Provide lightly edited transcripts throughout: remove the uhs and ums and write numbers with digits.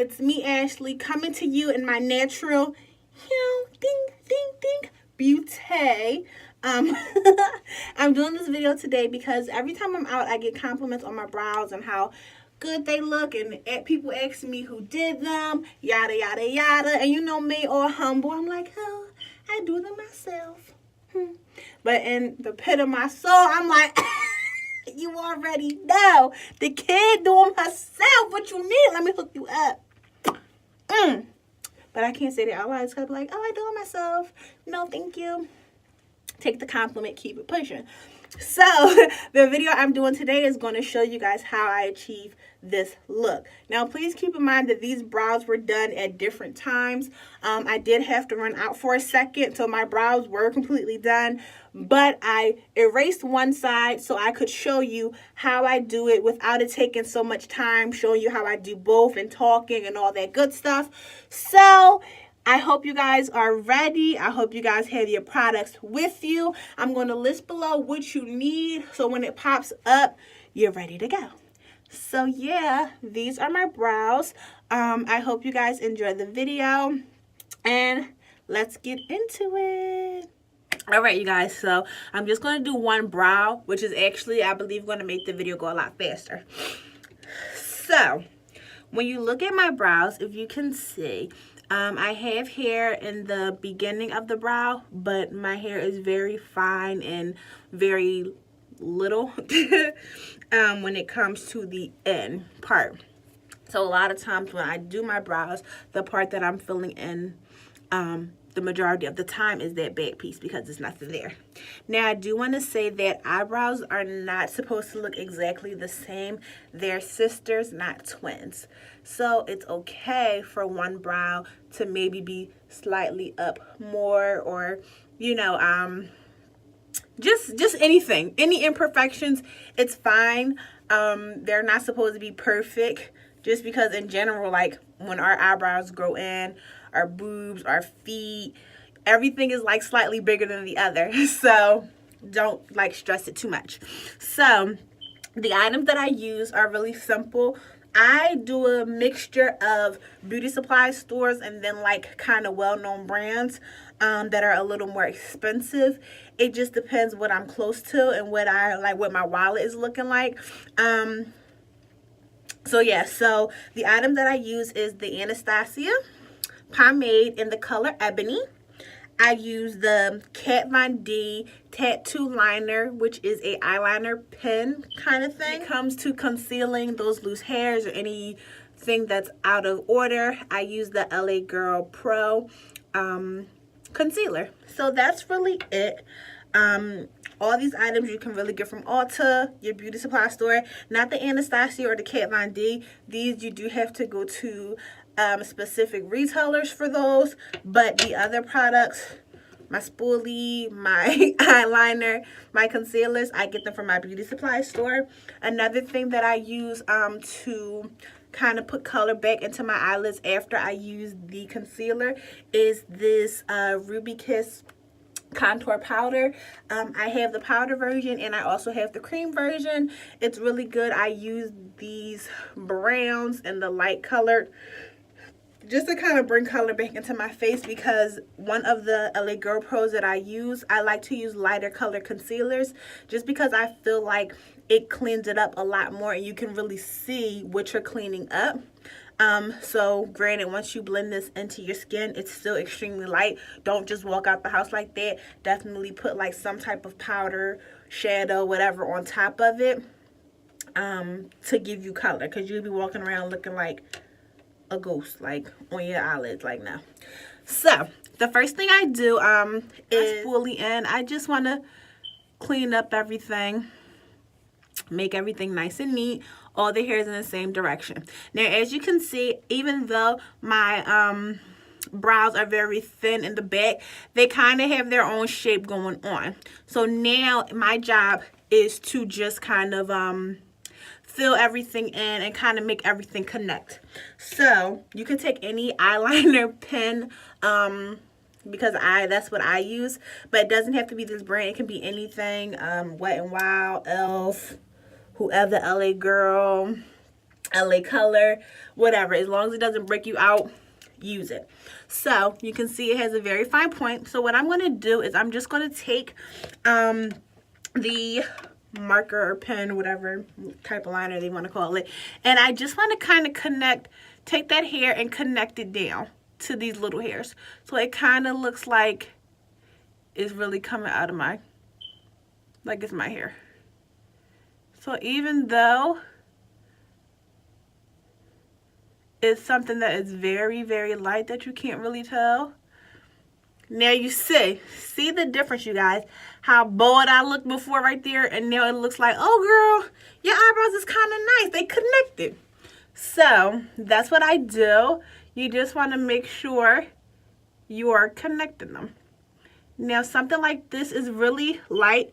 It's me, Ashley, coming to you in my natural, ding, beauty. Um, I'm doing this video today because every time I'm out, I get compliments on my brows and how good they look, and people ask me who did them, yada, yada, yada. And you know me, all humble, I'm like, oh, I do them myself. But in the pit of my soul, I'm like, you already know. The kid doing herself. What you need? Let me hook you up. But I can't say that out loud. It's gonna be like, oh, I do it myself. No, thank you. Take the compliment, keep it pushing. So the video I'm doing today is going to show you guys how I achieve this look. Now, please keep in mind that these brows were done at different times. I did have to run out for a second, so my brows were completely done, but I erased one side so I could show you how I do it without it taking so much time, showing you how I do both and talking and all that good stuff. So I hope you guys are ready. I hope you guys have your products with you. I'm going to list below what you need so when it pops up, you're ready to go. So yeah, these are my brows. I hope you guys enjoy the video and let's get into it. All right, you guys, so I'm just going to do one brow, which is actually, I believe, going to make the video go a lot faster. So when you look at my brows, if you can see, I have hair in the beginning of the brow, but my hair is very fine and very little when it comes to the end part. So a lot of times when I do my brows, the part that I'm filling in the majority of the time is that back piece because there's nothing there. Now, I do want to say that eyebrows are not supposed to look exactly the same. They're sisters, not twins. So it's okay for one brow to maybe be slightly up more, or, you know, just anything. Any imperfections, it's fine. They're not supposed to be perfect, just because in general, like when our eyebrows grow in, our boobs, our feet, everything is like slightly bigger than the other. So don't like stress it too much. So the items that I use are really simple. I do a mixture of beauty supply stores and then like kind of well-known brands that are a little more expensive. It just depends what I'm close to and what I like, what my wallet is looking like. So yeah, so the item that I use is the Anastia pomade in the color Ebony. I use the Kat Von D tattoo liner, which is a eyeliner pen kind of thing. When it comes to concealing those loose hairs or anything that's out of order, I use the LA Girl Pro concealer. So that's really it. All these items you can really get from Ulta, your beauty supply store. Not the Anastia or the Kat Von D. These you do have to go to specific retailers for those, but the other products, my spoolie, my eyeliner, my concealers, I get them from my beauty supply store. Another thing that I use to kind of put color back into my eyelids after I use the concealer is this Ruby Kiss contour powder. I have the powder version and I also have the cream version. It's really good. I use these browns and the light colored just to kind of bring color back into my face, because one of the LA Girl Pros that I use, I like to use lighter color concealers just because I feel like it cleans it up a lot more and you can really see what you're cleaning up. So granted, once you blend this into your skin, it's still extremely light. Don't just walk out the house like that. Definitely put like some type of powder, shadow, whatever on top of it to give you color, because you'll be walking around looking like a ghost, like on your eyelids, like now. So the first thing I do is fully in. I just want to clean up everything, make everything nice and neat. All the hairs in the same direction. Now, as you can see, even though my brows are very thin in the back, they kind of have their own shape going on. So now my job is to just kind of fill everything in and kind of make everything connect. So you can take any eyeliner pen because that's what I use, but it doesn't have to be this brand. It can be anything, Wet n Wild, Elf, whoever, LA Girl, LA color, whatever. As long as it doesn't break you out, use it. So you can see it has a very fine point. So what I'm going to do is I'm just going to take the marker or pen, whatever type of liner they want to call it, and I just want to kind of take that hair and connect it down to these little hairs, so it kind of looks like it's really coming out of like it's my hair. So even though it's something that is very, very light that you can't really tell, now you see the difference, you guys. How bold I looked before right there, and now it looks like, oh girl, your eyebrows is kind of nice. They connected. So that's what I do. You just want to make sure you are connecting them. Now something like this is really light.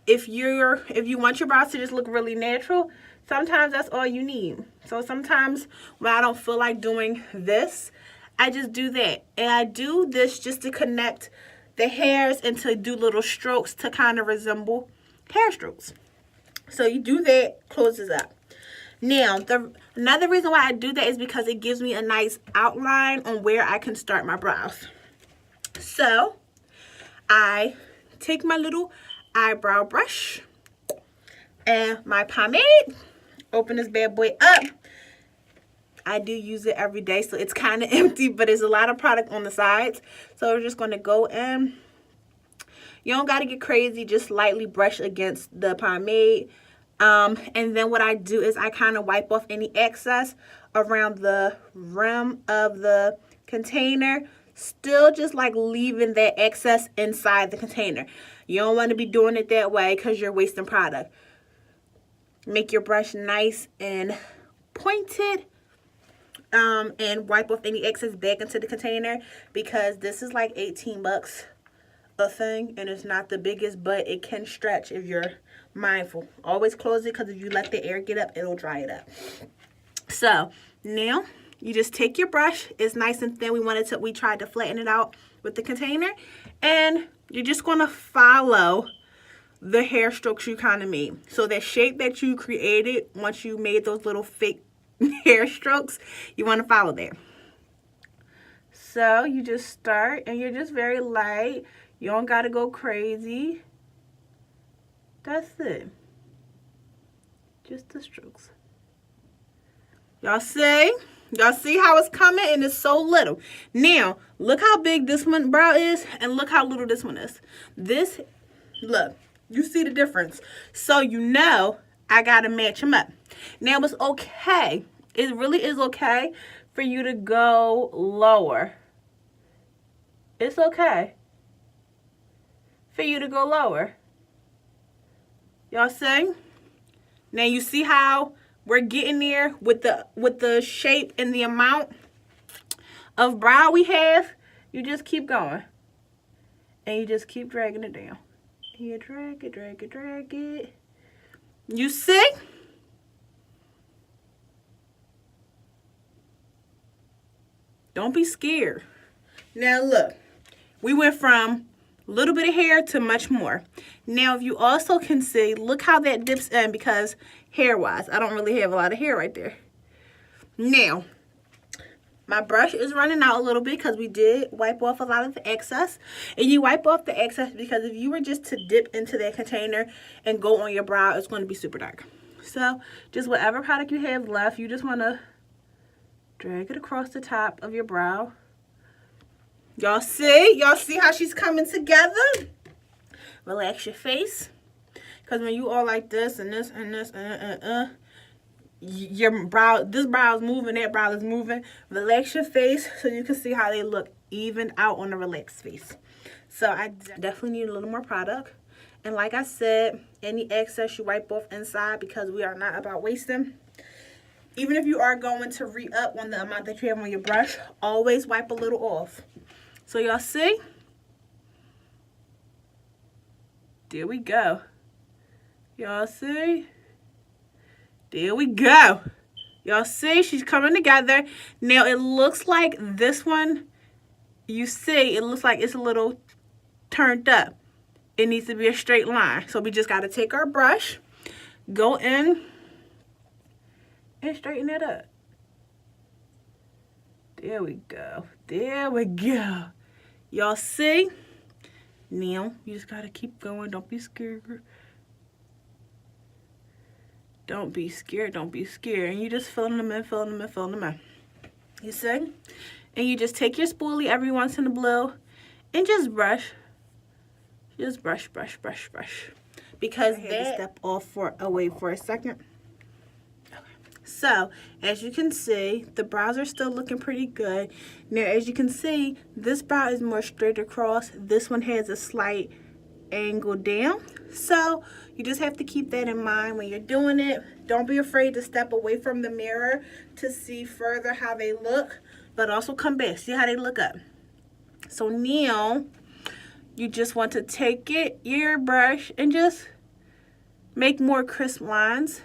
If you want your brows to just look really natural, sometimes that's all you need. So sometimes when I don't feel like doing this, I just do that. And I do this just to connect the hairs and to do little strokes to kind of resemble hair strokes. So you do that, closes up. Now, another reason why I do that is because it gives me a nice outline on where I can start my brows. So I take my little eyebrow brush and my pomade, open this bad boy up. I do use it every day, so it's kind of empty, but there's a lot of product on the sides. So we're just going to go in. You don't got to get crazy, just lightly brush against the pomade. And then what I do is I kind of wipe off any excess around the rim of the container, still just like leaving that excess inside the container. You don't want to be doing it that way because you're wasting product. Make your brush nice and pointed. And wipe off any excess back into the container, because this is like 18 bucks a thing, and it's not the biggest, but it can stretch if you're mindful. Always close it, because if you let the air get up, it'll dry it up. So now you just take your brush. It's nice and thin. We tried to flatten it out with the container, and you're just going to follow the hair strokes you kind of made. So that shape that you created once you made those little fake hair strokes, you want to follow there. So you just start, and you're just very light. You don't got to go crazy. That's it. Just the strokes. Y'all see? Y'all see how it's coming, and it's so little. Now, look how big this one brow is, and look how little this one is. This, look, you see the difference. So you know I got to match them up. Now, it's okay. It really is okay for you to go lower. It's okay for you to go lower. Y'all see? Now, you see how we're getting there with the shape and the amount of brow we have? You just keep going. And you just keep dragging it down. You drag it, drag it, drag it. You see? Don't be scared. Now look, we went from a little bit of hair to much more. Now if you also can see, look how that dips in, because hair-wise, I don't really have a lot of hair right there. Now, my brush is running out a little bit because we did wipe off a lot of the excess. And you wipe off the excess because if you were just to dip into that container and go on your brow, it's going to be super dark. So just whatever product you have left, you just want to drag it across the top of your brow. Y'all see? Y'all see how she's coming together? Relax your face. Because when you all like this and this and this, your brow, this brow is moving, that brow is moving. Relax your face so you can see how they look even out on the relaxed face. So I definitely need a little more product. And like I said, any excess you wipe off inside, because we are not about wasting. Even if you are going to re-up on the amount that you have on your brush, always wipe a little off. So y'all see? There we go. Y'all see? There we go. Y'all see? She's coming together. Now it looks like this one, you see, it looks like it's a little turned up. It needs to be a straight line. So we just got to take our brush, go in, and straighten it up. There we go. There we go. Y'all see? Now, you just gotta keep going. Don't be scared. Don't be scared. Don't be scared. And you just filling them in, filling them in, filling them in. You see? And you just take your spoolie every once in a blue and just brush. Just brush, brush, brush, brush. Because I had to step off away for a second. So, as you can see, the brows are still looking pretty good. Now, as you can see, this brow is more straight across. This one has a slight angle down. So, you just have to keep that in mind when you're doing it. Don't be afraid to step away from the mirror to see further how they look. But also come back. See how they look up. So, now, you just want to take your brush and just make more crisp lines.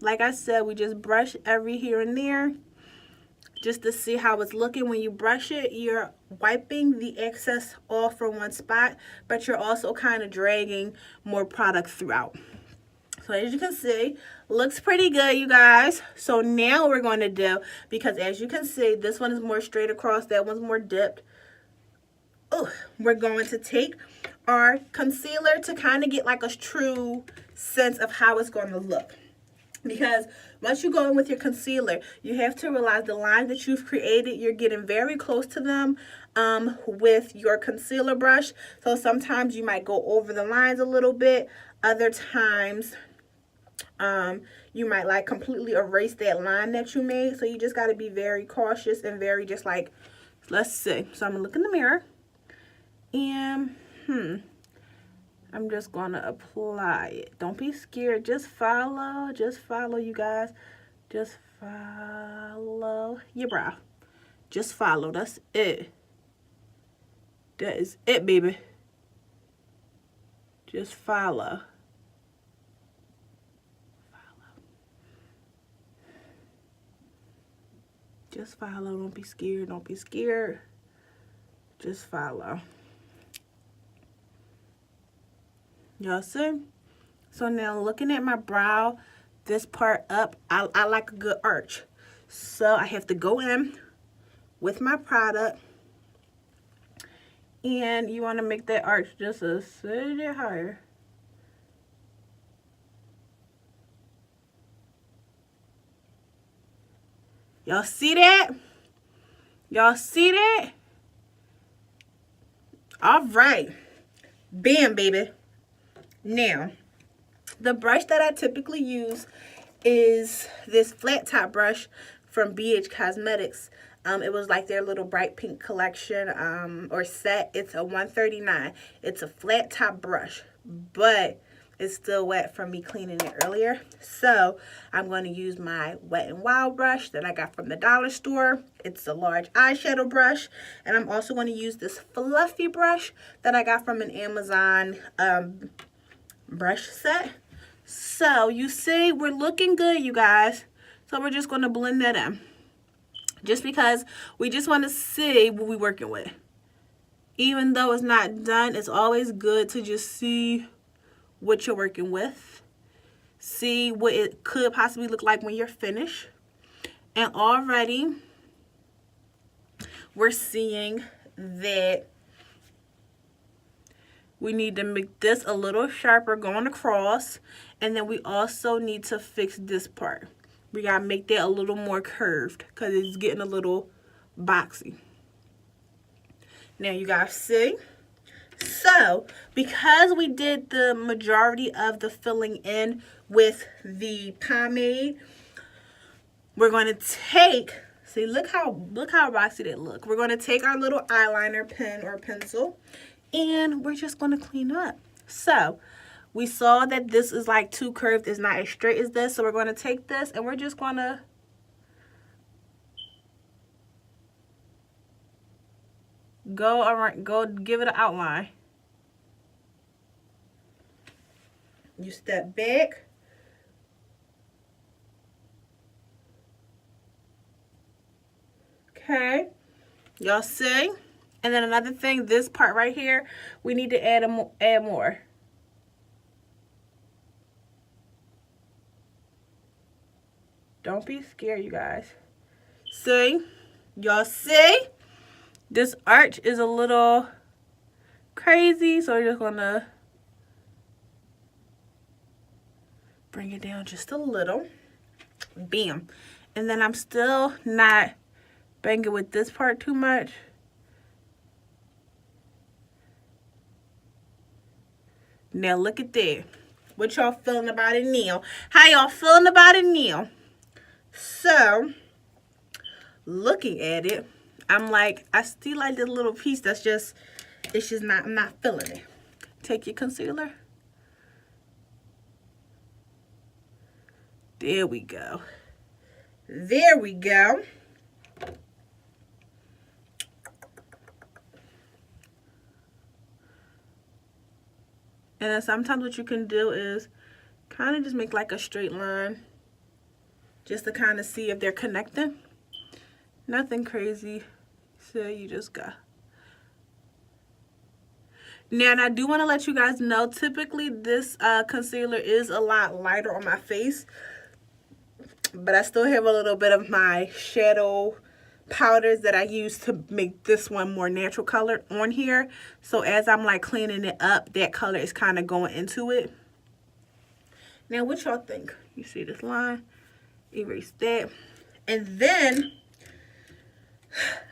Like I said, we just brush every here and there just to see how it's looking. When you brush it, you're wiping the excess off from one spot, but you're also kind of dragging more product throughout. So as you can see, looks pretty good, you guys. So now we're going to do, because as you can see, this one is more straight across, that one's more dipped. We're going to take our concealer to kind of get like a true sense of how it's going to look. Because once you go in with your concealer, you have to realize the lines that you've created, you're getting very close to them with your concealer brush. So sometimes you might go over the lines a little bit. Other times you might like completely erase that line that you made. So you just got to be very cautious and very just like, let's see. So I'm going to look in the mirror and I'm just going to apply it. Don't be scared. Just follow. Just follow, you guys. Just follow your brow. Just follow. That's it. That is it, baby. Just follow. Follow. Just follow. Don't be scared. Don't be scared. Just follow. Y'all see? So now looking at my brow, this part up, I like a good arch. So I have to go in with my product. And you want to make that arch just a little higher. Y'all see that? Y'all see that? All right. Bam, baby. Now, the brush that I typically use is this flat top brush from BH Cosmetics. It was like their little bright pink collection or set. It's a $139. It's a flat top brush, but it's still wet from me cleaning it earlier. So I'm going to use my Wet n Wild brush that I got from the dollar store. It's a large eyeshadow brush. And I'm also going to use this fluffy brush that I got from an Amazon brush set. So you see, we're looking good, you guys. So we're just going to blend that in. Just because we just want to see what we're working with. Even though it's not done, it's always good to just see what you're working with. See what it could possibly look like when you're finished. And already we're seeing that we need to make this a little sharper going across. And then we also need to fix this part. We got to make that a little more curved because it's getting a little boxy. Now you guys see? So, because we did the majority of the filling in with the pomade, we're going to take, see, look how boxy that look. We're going to take our little eyeliner pen or pencil, and we're just going to clean up. So, we saw that this is like too curved. It's not as straight as this. So, we're going to take this, and we're just going to go around, go give it an outline. You step back. Okay. Y'all see? And then another thing, this part right here, we need to add more. Don't be scared, you guys. See? Y'all see? This arch is a little crazy, so we're just gonna bring it down just a little. Bam. And then I'm still not banging with this part too much. Now look at that. What y'all feeling about it now? How y'all feeling about it now? So, looking at it, I'm like, I still like this little piece that's just, it's just not, I'm not feeling it. Take your concealer. There we go. There we go. And then sometimes what you can do is kind of just make like a straight line just to kind of see if they're connecting. Nothing crazy. So you just go. Now, and I do want to let you guys know, typically this concealer is a lot lighter on my face. But I still have a little bit of my shadow powders that I use to make this one more natural colored on here. So as I'm like cleaning it up, that color is kind of going into it. Now, what y'all think? You see this line? Erase that. And then,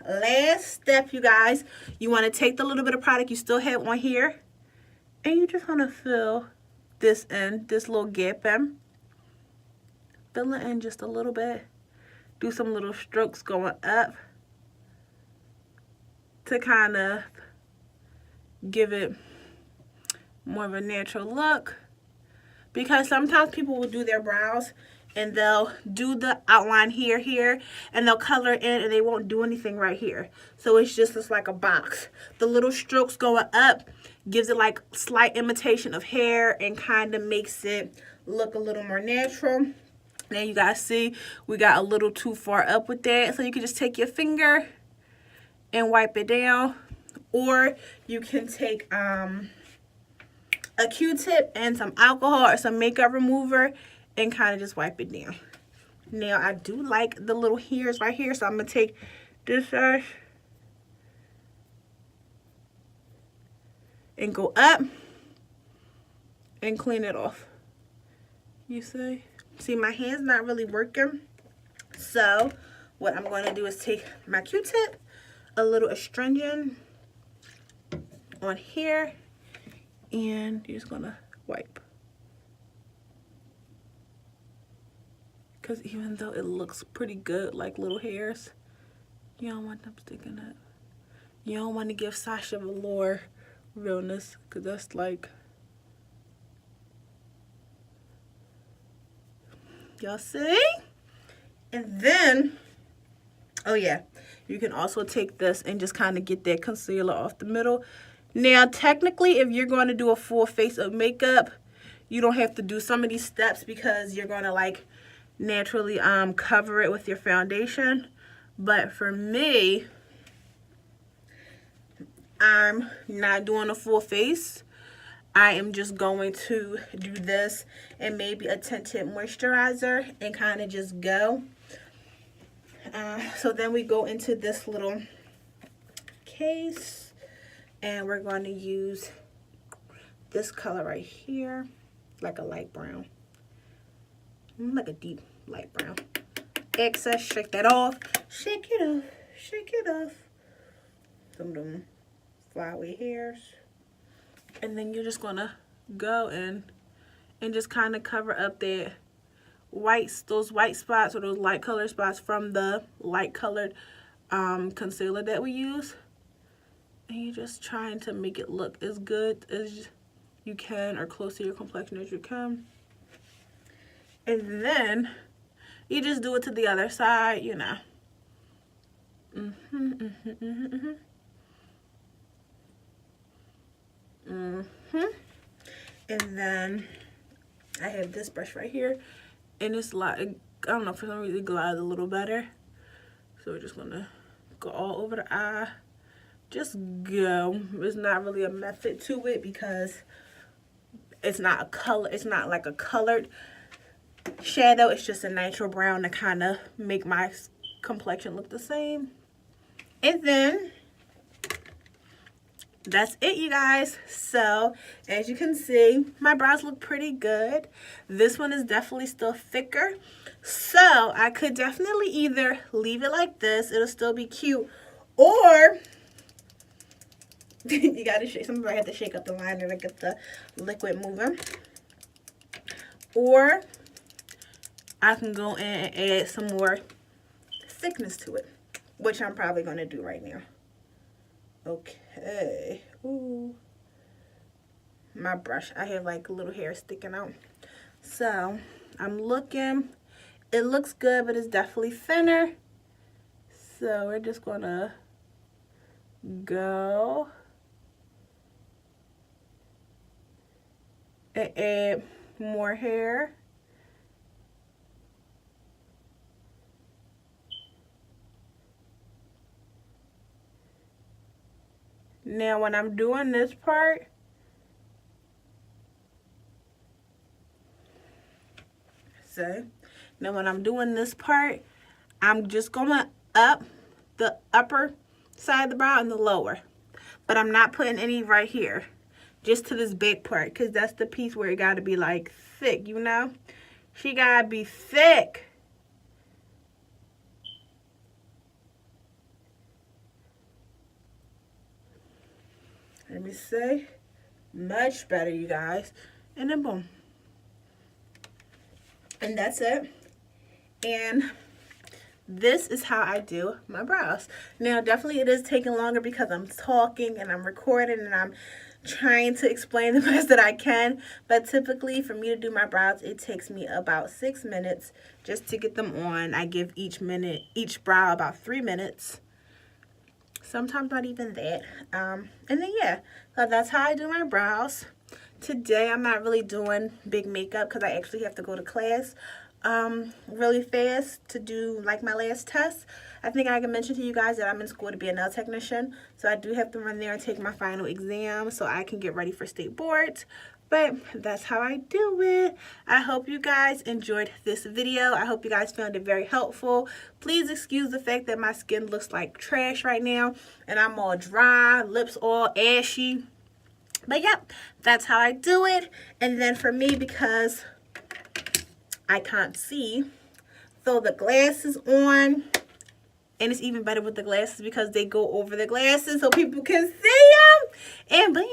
last step, you guys, you want to take the little bit of product you still have on here, and you just want to fill this in, this little gap in. Fill it in just a little bit. Do some little strokes going up to kind of give it more of a natural look. Because sometimes people will do their brows and they'll do the outline here, and they'll color it in and they won't do anything right here. So it's just like a box. The little strokes going up gives it like slight imitation of hair and kind of makes it look a little more natural. Now you guys see we got a little too far up with that. So you can just take your finger and wipe it down. Or you can take a Q-tip and some alcohol or some makeup remover and kind of just wipe it down. Now I do like the little hairs right here. So I'm going to take this brush and go up and clean it off. You see? See, my hand's not really working. So what I'm going to do is take my Q-tip, a little astringent on here, and you're just going to wipe. Because even though it looks pretty good, like little hairs, you don't want them sticking up. You don't want to give Sasha Velour realness, because that's like, y'all see? And then, oh yeah, you can also take this and just kind of get that concealer off the middle. Now, technically, if you're going to do a full face of makeup, you don't have to do some of these steps because you're going to like naturally cover it with your foundation. But for me, I'm not doing a full face. I am just going to do this and maybe a tinted moisturizer and kind of just go. So then we go into this little case and we're going to use this color right here, like a light brown, like a deep light brown. Excess, shake that off, shake it off, shake it off. Some flowery hairs. And then you're just gonna go in and just kind of cover up that those white spots or those light colored spots from the light colored concealer that we use. And you're just trying to make it look as good as you can or close to your complexion as you can. And then you just do it to the other side, you know. And then I have this brush right here, and it's like, I don't know, for some reason it glides a little better. So we're just gonna go all over the eye. Just go. There's not really a method to it because it's not a color. It's not like a colored shadow. It's just a natural brown to kind of make my complexion look the same. And then that's it, you guys. So as you can see, my brows look pretty good. This one is definitely still thicker, so I could definitely either leave it like this, it'll still be cute, or you gotta shake. Sometimes I have to shake up the liner to get the liquid moving, or I can go in and add some more thickness to it, which I'm probably gonna do right now. Okay. Ooh. My brush. I have like little hair sticking out. So I'm looking. It looks good, but it's definitely thinner. So we're just gonna go and add more hair. Now when I'm doing this part, I'm just gonna up the upper side of the brow and the lower. But I'm not putting any right here. Just to this big part, because that's the piece where it gotta be like thick, you know? She gotta be thick. Let me see. Much better, you guys. And then boom. And that's it. And this is how I do my brows. Now, definitely it is taking longer because I'm talking and I'm recording and I'm trying to explain the best that I can. But typically, for me to do my brows, it takes me about 6 minutes just to get them on. I give each brow about 3 minutes. Sometimes not even that. And then yeah, so that's how I do my brows. Today I'm not really doing big makeup because I actually have to go to class really fast to do like my last test. I think I can mention to you guys that I'm in school to be a nail technician, so I do have to run there and take my final exam so I can get ready for state boards. But that's how I do it. I hope you guys enjoyed this video. I hope you guys found it very helpful. Please excuse the fact that my skin looks like trash right now and I'm all dry, lips all ashy. But yep, that's how I do it. And then for me, because I can't see, throw the glasses on. And it's even better with the glasses because they go over the glasses so people can see them. And bam,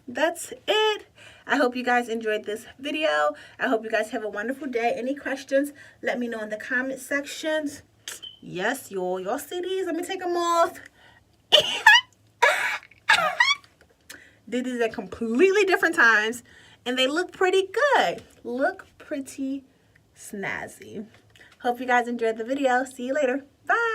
that's it. I hope you guys enjoyed this video. I hope you guys have a wonderful day. Any questions, let me know in the comment sections. Yes, y'all see these? Let me take them off. Did these at completely different times. And they look pretty good. Look pretty snazzy. Hope you guys enjoyed the video. See you later. Bye.